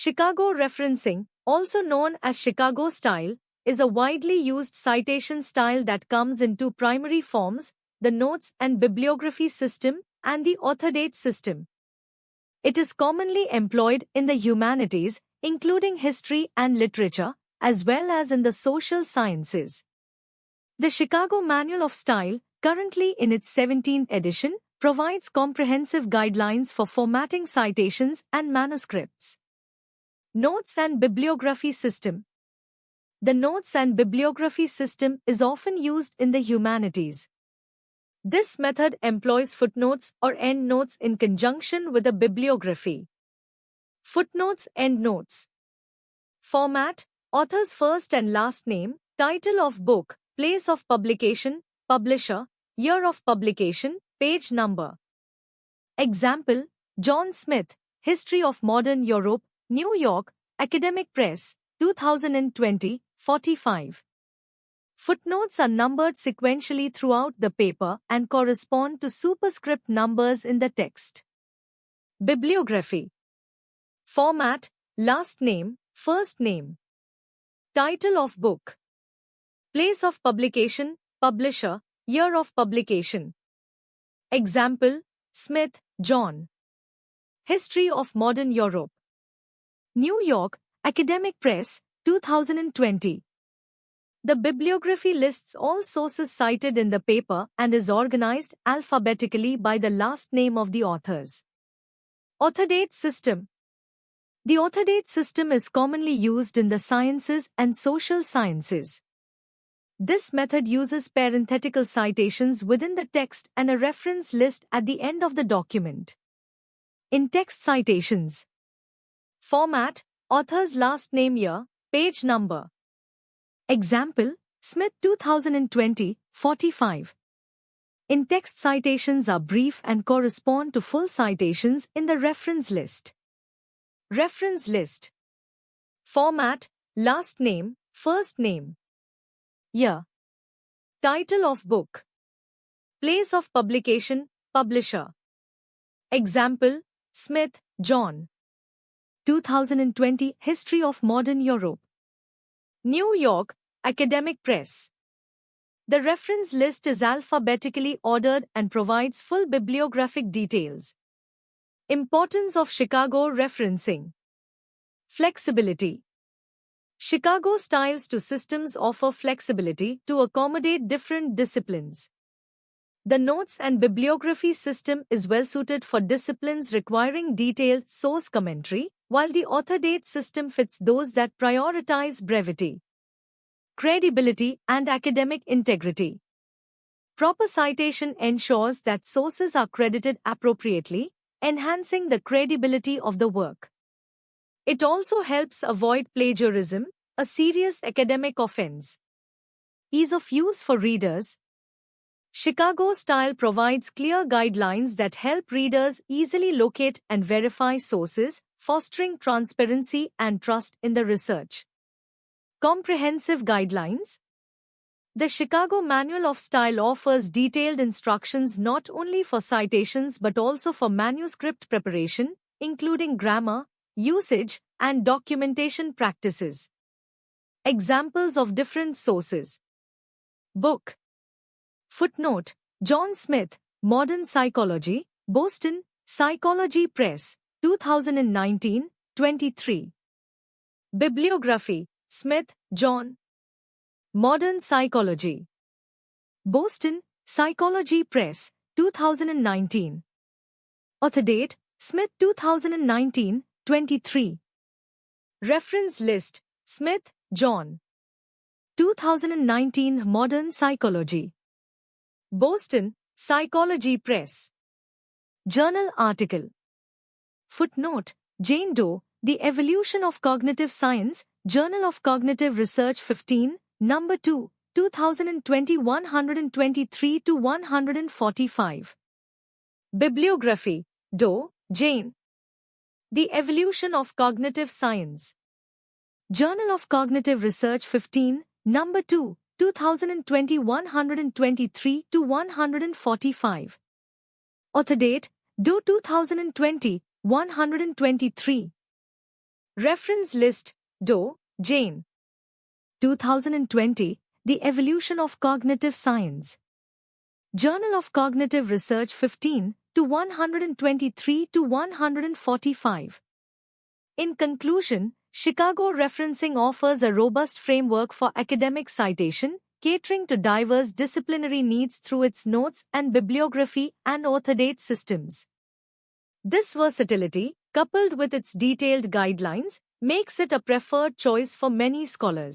Chicago referencing, also known as Chicago style, is a widely used citation style that comes in two primary forms: the notes and bibliography system and the author date system. It is commonly employed in the humanities, including history and literature, as well as in the social sciences. The Chicago Manual of Style, currently in its 17th edition, provides comprehensive guidelines for formatting citations and manuscripts. Notes and bibliography system. The notes and bibliography system is often used in the humanities. This method employs footnotes or endnotes in conjunction with a bibliography. Footnotes, endnotes. Format: author's first and last name, title of book, place of publication, publisher, year of publication, page number. Example: John Smith, History of Modern Europe, New York, Academic Press, 2020, 45. Footnotes are numbered sequentially throughout the paper and correspond to superscript numbers in the text. Bibliography. Format: last name, first name. Title of book. Place of publication, publisher, year of publication. Example: Smith, John. History of Modern Europe. New York, Academic Press, 2020. The bibliography lists all sources cited in the paper and is organized alphabetically by the last name of the authors. Author date system. The author date system is commonly used in the sciences and social sciences. This method uses parenthetical citations within the text and a reference list at the end of the document. In text citations. Format: author's last name, year, page number. Example: Smith, 2020, 45. In text, citations are brief and correspond to full citations in the reference list. Reference list. Format: last name, first name. Year. Title of book. Place of publication, publisher. Example: Smith, John. 2020, History of Modern Europe. New York, Academic Press. The reference list is alphabetically ordered and provides full bibliographic details. Importance of Chicago referencing. Flexibility. Chicago styles to systems offer flexibility to accommodate different disciplines. The notes and bibliography system is well suited for disciplines requiring detailed source commentary, while the author date system fits those that prioritize brevity, credibility, and academic integrity. Proper citation ensures that sources are credited appropriately, enhancing the credibility of the work. It also helps avoid plagiarism, a serious academic offense. Ease of use for readers. Chicago style provides clear guidelines that help readers easily locate and verify sources, fostering transparency and trust in the research. Comprehensive guidelines. The Chicago Manual of Style offers detailed instructions not only for citations but also for manuscript preparation, including grammar, usage, and documentation practices. Examples of different sources. Book. Footnote: John Smith, Modern Psychology, Boston, Psychology Press, 2019, 23. Bibliography: Smith, John. Modern Psychology. Boston, Psychology Press, 2019. Author date: Smith, 2019, 23. Reference list: Smith, John. 2019 Modern Psychology. Boston, Psychology Press. Journal article. Footnote: Jane Doe, The Evolution of Cognitive Science, Journal of Cognitive Research 15, No. 2, 2020, 123-145. Bibliography: Doe, Jane. The Evolution of Cognitive Science. Journal of Cognitive Research 15, No. 2, 2020, 123-145. Author date: Doe, 2020, 123. Reference list, Doe, Jane. 2020, The Evolution of Cognitive Science. Journal of Cognitive Research 15 to 123 to 145. In conclusion, Chicago Referencing offers a robust framework for academic citation, catering to diverse disciplinary needs through its notes and bibliography and author-date systems. This versatility, coupled with its detailed guidelines, makes it a preferred choice for many scholars.